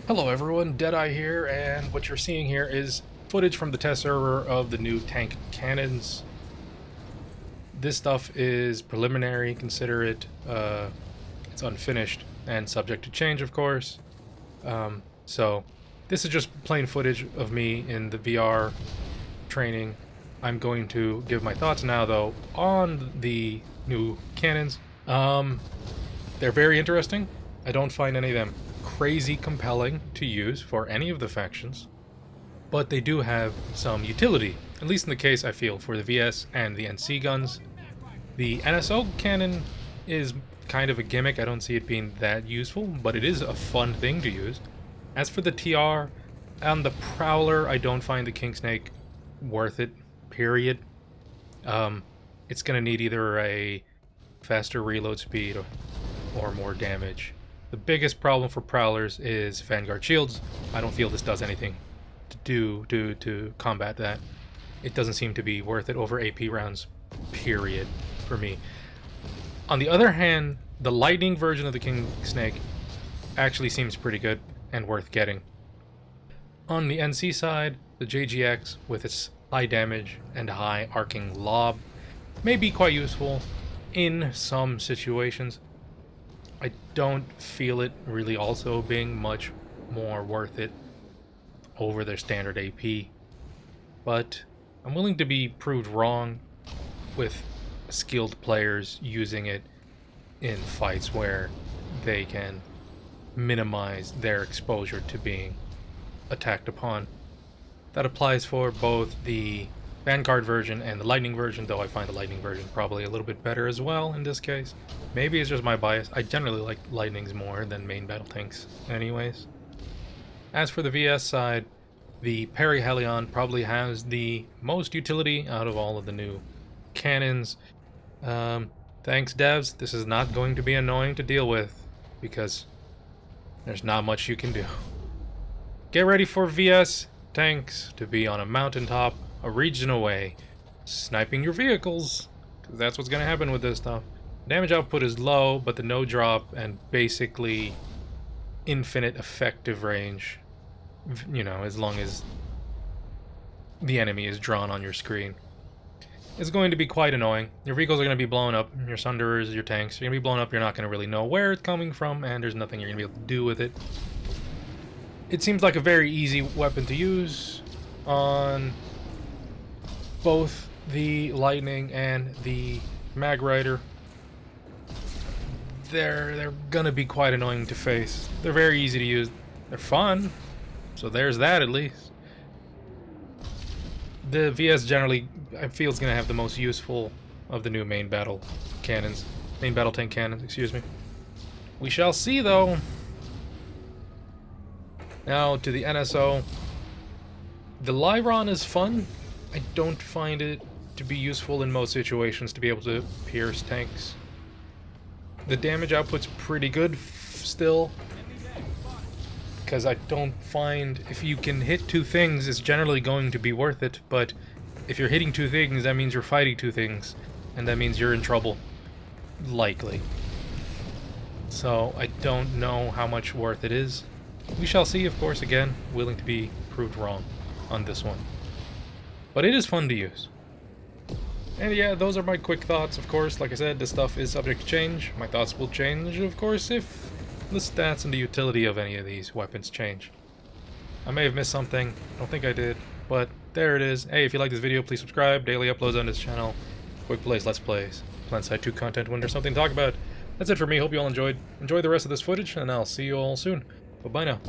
Hello everyone, Deadeye here, and what you're seeing here is footage from the test server of the new tank cannons. This stuff is preliminary, consider it, it's unfinished and subject to change, of course. So this is just plain footage of me in the VR training. I'm going to give my thoughts now, though, on the new cannons. They're very interesting. I don't find any of them crazy compelling to use for any of the factions, but they do have some utility, at least in the case I feel for the VS and the NC guns. The NSO cannon is kind of a gimmick. I don't see it being that useful, but it is a fun thing to use. As for the TR and the Prowler, I don't find the King Snake worth it, period. It's gonna need either a faster reload speed or more damage. The biggest problem for Prowlers is Vanguard shields. I don't feel this does anything to combat that. It doesn't seem to be worth it over AP rounds, period, for me. On the other hand, the Lightning version of the King Snake actually seems pretty good and worth getting. On the NC side, the JGX, with its high damage and high arcing lob, may be quite useful in some situations. I don't feel it really also being much more worth it over their standard AP, but I'm willing to be proved wrong with skilled players using it in fights where they can minimize their exposure to being attacked upon. That applies for both the Vanguard version and the Lightning version, though I find the Lightning version probably a little bit better as well in this case. Maybe it's just my bias. I generally like Lightnings more than main battle tanks anyways. As for the VS side, the Perihelion probably has the most utility out of all of the new cannons. Thanks devs, this is not going to be annoying to deal with because there's not much you can do. Get ready for VS tanks to be on a mountaintop a region away, sniping your vehicles, because that's what's going to happen with this stuff. Damage output is low, but the no drop and basically infinite effective range, you know, as long as the enemy is drawn on your screen, is going to be quite annoying. Your vehicles are going to be blown up, your Sunderers, your tanks are going to be blown up, you're not going to really know where it's coming from, and there's nothing you're going to be able to do with it. It seems like a very easy weapon to use on both the Lightning and the Mag Rider. They're gonna be quite annoying to face. They're very easy to use. They're fun, so there's that at least. The VS generally, I feel, is gonna have the most useful of the new main battle cannons. Main battle tank cannons, excuse me. We shall see, though. Now to the NSO. The Lyron is fun. I don't find it to be useful in most situations to be able to pierce tanks. The damage output's pretty good still, because I don't find if you can hit two things, it's generally going to be worth it, but if you're hitting two things, that means you're fighting two things, and that means you're in trouble. Likely. So I don't know how much worth it is. We shall see, of course, again, willing to be proved wrong on this one. But it is fun to use. And yeah, those are my quick thoughts, of course. Like I said, this stuff is subject to change. My thoughts will change, of course, if the stats and the utility of any of these weapons change. I may have missed something. I don't think I did. But there it is. Hey, if you like this video, please subscribe. Daily uploads on this channel. Quick plays, let's plays. Planetside 2 content when there's something to talk about. That's it for me. Hope you all enjoyed. Enjoy the rest of this footage, and I'll see you all soon. Bye-bye now.